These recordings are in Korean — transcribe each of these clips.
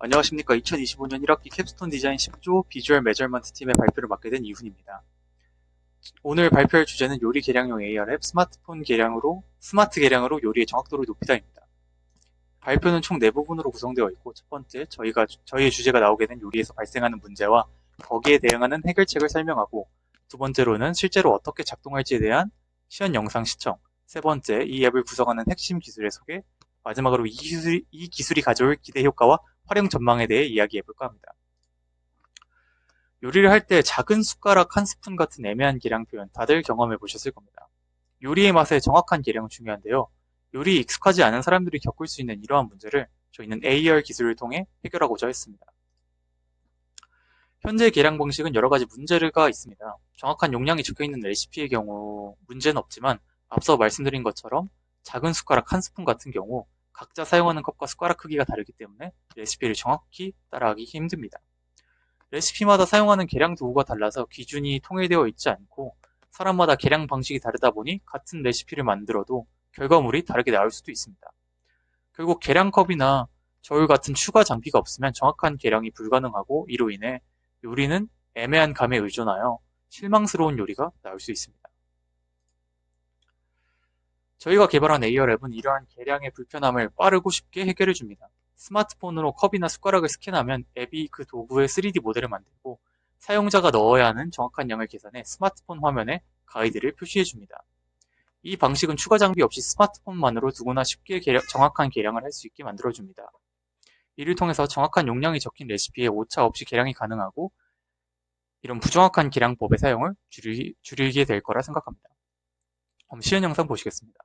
안녕하십니까. 2025년 1학기 캡스톤 디자인 10조 비주얼 메저먼트 팀의 발표를 맡게 된 이훈입니다. 오늘 발표할 주제는 요리 계량용 AR 앱 스마트 계량으로 요리의 정확도를 높이다입니다. 발표는 총 4부분으로 구성되어 있고, 첫 번째, 저희의 주제가 나오게 된 요리에서 발생하는 문제와 거기에 대응하는 해결책을 설명하고, 두 번째로는 실제로 어떻게 작동할지에 대한 시연 영상 시청, 세 번째, 이 앱을 구성하는 핵심 기술의 소개, 마지막으로 이 기술이 가져올 기대 효과와 활용 전망에 대해 이야기해볼까 합니다. 요리를 할 때 작은 숟가락 한 스푼 같은 애매한 계량 표현 다들 경험해 보셨을 겁니다. 요리의 맛에 정확한 계량은 중요한데요. 요리에 익숙하지 않은 사람들이 겪을 수 있는 이러한 문제를 저희는 AR 기술을 통해 해결하고자 했습니다. 현재 계량 방식은 여러 가지 문제가 있습니다. 정확한 용량이 적혀있는 레시피의 경우 문제는 없지만 앞서 말씀드린 것처럼 작은 숟가락 한 스푼 같은 경우 각자 사용하는 컵과 숟가락 크기가 다르기 때문에 레시피를 정확히 따라하기 힘듭니다. 레시피마다 사용하는 계량 도구가 달라서 기준이 통일되어 있지 않고 사람마다 계량 방식이 다르다 보니 같은 레시피를 만들어도 결과물이 다르게 나올 수도 있습니다. 결국 계량컵이나 저울 같은 추가 장비가 없으면 정확한 계량이 불가능하고 이로 인해 요리는 애매한 감에 의존하여 실망스러운 요리가 나올 수 있습니다. 저희가 개발한 AR 앱은 이러한 계량의 불편함을 빠르고 쉽게 해결해 줍니다. 스마트폰으로 컵이나 숟가락을 스캔하면 앱이 그 도구의 3D 모델을 만들고 사용자가 넣어야 하는 정확한 양을 계산해 스마트폰 화면에 가이드를 표시해 줍니다. 이 방식은 추가 장비 없이 스마트폰만으로 누구나 쉽게 정확한 계량을 할 수 있게 만들어 줍니다. 이를 통해서 정확한 용량이 적힌 레시피에 오차 없이 계량이 가능하고 이런 부정확한 계량법의 사용을 줄이게 될 거라 생각합니다. 그럼 시연 영상 보시겠습니다.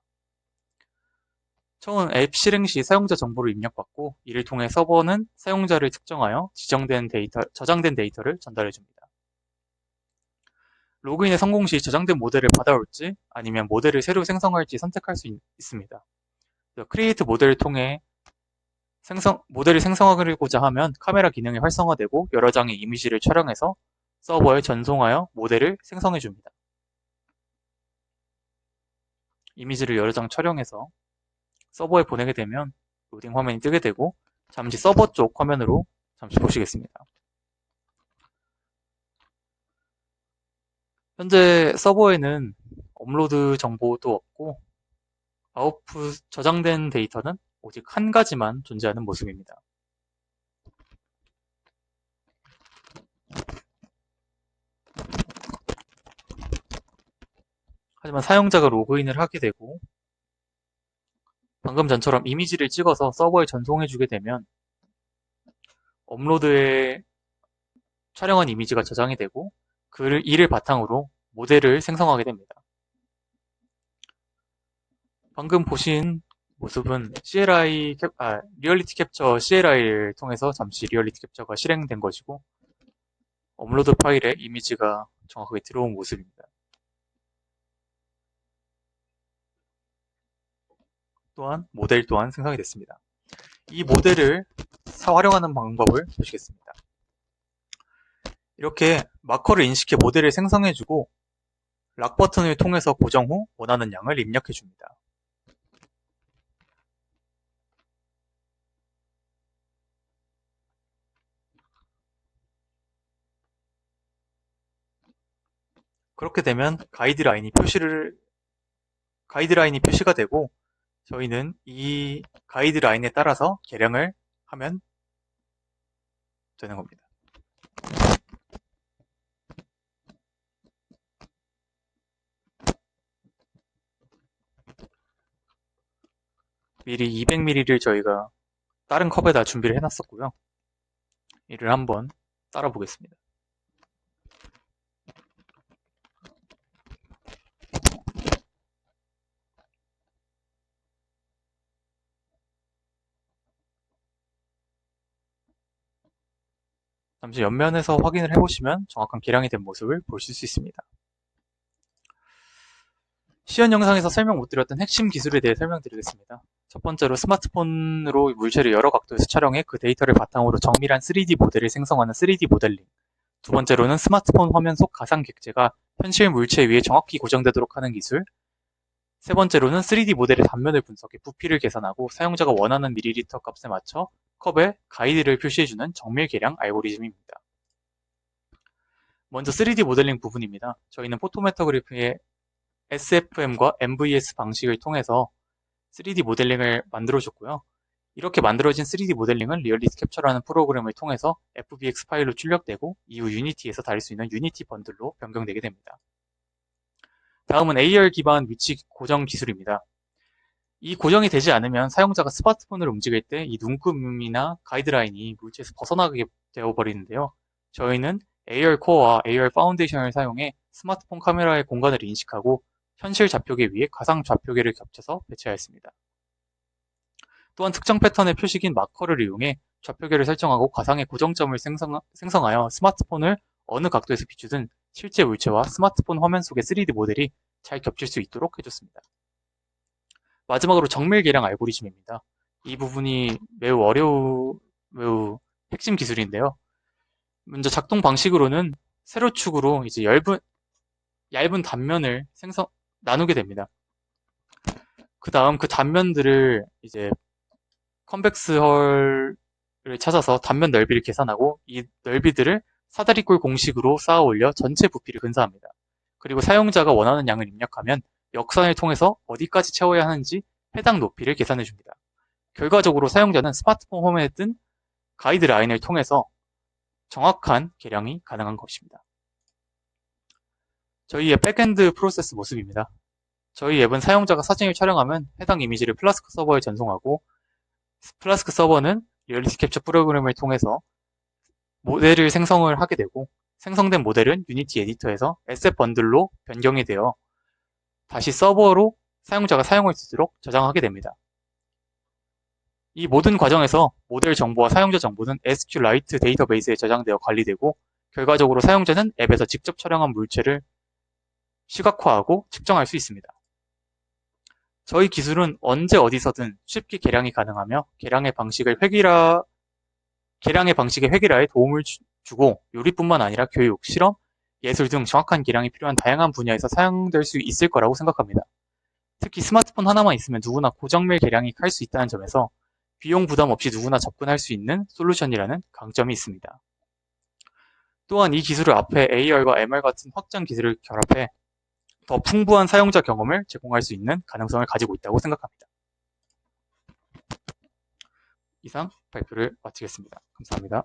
처음 앱 실행 시 사용자 정보를 입력받고 이를 통해 서버는 사용자를 특정하여 저장된 데이터를 전달해줍니다. 로그인의 성공 시 저장된 모델을 받아올지 아니면 모델을 새로 생성할지 선택할 수 있습니다. 크리에이트 모델을 통해 모델을 생성하고자 하면 카메라 기능이 활성화되고 여러 장의 이미지를 촬영해서 서버에 전송하여 모델을 생성해줍니다. 이미지를 여러 장 촬영해서 서버에 보내게 되면 로딩 화면이 뜨게 되고 잠시 서버 쪽 화면으로 잠시 보시겠습니다. 현재 서버에는 업로드 정보도 없고 아웃풋 저장된 데이터는 오직 한 가지만 존재하는 모습입니다. 하지만 사용자가 로그인을 하게 되고 방금 전처럼 이미지를 찍어서 서버에 전송해주게 되면 업로드에 촬영한 이미지가 저장이 되고 이를 바탕으로 모델을 생성하게 됩니다. 방금 보신 모습은 리얼리티 캡처 CLI를 통해서 잠시 리얼리티 캡처가 실행된 것이고 업로드 파일에 이미지가 정확하게 들어온 모습입니다. 또한 모델 또한 생성이 됐습니다. 이 모델을 활용하는 방법을 보시겠습니다. 이렇게 마커를 인식해 모델을 생성해주고 락 버튼을 통해서 고정 후 원하는 양을 입력해줍니다. 그렇게 되면 가이드라인이 표시가 되고 저희는 이 가이드라인에 따라서 계량을 하면 되는 겁니다. 미리 200ml를 저희가 다른 컵에다 준비를 해놨었고요. 이를 한번 따라 보겠습니다. 잠시 옆면에서 확인을 해보시면 정확한 계량이 된 모습을 보실 수 있습니다. 시연 영상에서 설명 못 드렸던 핵심 기술에 대해 설명드리겠습니다. 첫 번째로 스마트폰으로 물체를 여러 각도에서 촬영해 그 데이터를 바탕으로 정밀한 3D 모델을 생성하는 3D 모델링. 두 번째로는 스마트폰 화면 속 가상 객체가 현실 물체 위에 정확히 고정되도록 하는 기술. 세 번째로는 3D 모델의 단면을 분석해 부피를 계산하고 사용자가 원하는 밀리리터 값에 맞춰 컵에 가이드를 표시해주는 정밀 계량 알고리즘입니다. 먼저 3D 모델링 부분입니다. 저희는 포토메터그래피의 SFM과 MVS 방식을 통해서 3D 모델링을 만들어줬고요. 이렇게 만들어진 3D 모델링은 리얼리티 캡처라는 프로그램을 통해서 FBX 파일로 출력되고 이후 유니티에서 다룰 수 있는 유니티 번들로 변경되게 됩니다. 다음은 AR 기반 위치 고정 기술입니다. 이 고정이 되지 않으면 사용자가 스마트폰을 움직일 때 이 눈금이나 가이드라인이 물체에서 벗어나게 되어버리는데요. 저희는 AR 코어와 AR 파운데이션을 사용해 스마트폰 카메라의 공간을 인식하고 현실 좌표계 위에 가상 좌표계를 겹쳐서 배치하였습니다. 또한 특정 패턴의 표식인 마커를 이용해 좌표계를 설정하고 가상의 고정점을 생성하여 스마트폰을 어느 각도에서 비추든 실제 물체와 스마트폰 화면 속의 3D 모델이 잘 겹칠 수 있도록 해줬습니다. 마지막으로 정밀 계량 알고리즘입니다. 이 부분이 매우 핵심 기술인데요. 먼저 작동 방식으로는 세로축으로 이제 얇은 단면을 나누게 됩니다. 그 다음 그 단면들을 이제 컨벡스헐을 찾아서 단면 넓이를 계산하고 이 넓이들을 사다리꼴 공식으로 쌓아 올려 전체 부피를 근사합니다. 그리고 사용자가 원하는 양을 입력하면 역선을 통해서 어디까지 채워야 하는지 해당 높이를 계산해 줍니다. 결과적으로 사용자는 스마트폰 화면에 뜬 가이드라인을 통해서 정확한 계량이 가능한 것입니다. 저희의 백엔드 프로세스 모습입니다. 저희 앱은 사용자가 사진을 촬영하면 해당 이미지를 플라스크 서버에 전송하고 플라스크 서버는 리얼리티 캡처 프로그램을 통해서 모델을 생성을 하게 되고 생성된 모델은 유니티 에디터에서 에셋 번들로 변경이 되어 다시 서버로 사용자가 사용할 수 있도록 저장하게 됩니다. 이 모든 과정에서 모델 정보와 사용자 정보는 SQLite 데이터베이스에 저장되어 관리되고 결과적으로 사용자는 앱에서 직접 촬영한 물체를 시각화하고 측정할 수 있습니다. 저희 기술은 언제 어디서든 쉽게 계량이 가능하며 계량의 방식의 획일화에 도움을 주고 요리뿐만 아니라 교육, 실험, 예술 등 정확한 계량이 필요한 다양한 분야에서 사용될 수 있을 거라고 생각합니다. 특히 스마트폰 하나만 있으면 누구나 고정밀 계량이 할 수 있다는 점에서 비용 부담 없이 누구나 접근할 수 있는 솔루션이라는 강점이 있습니다. 또한 이 기술을 앞에 AR과 MR 같은 확장 기술을 결합해 더 풍부한 사용자 경험을 제공할 수 있는 가능성을 가지고 있다고 생각합니다. 이상 발표를 마치겠습니다. 감사합니다.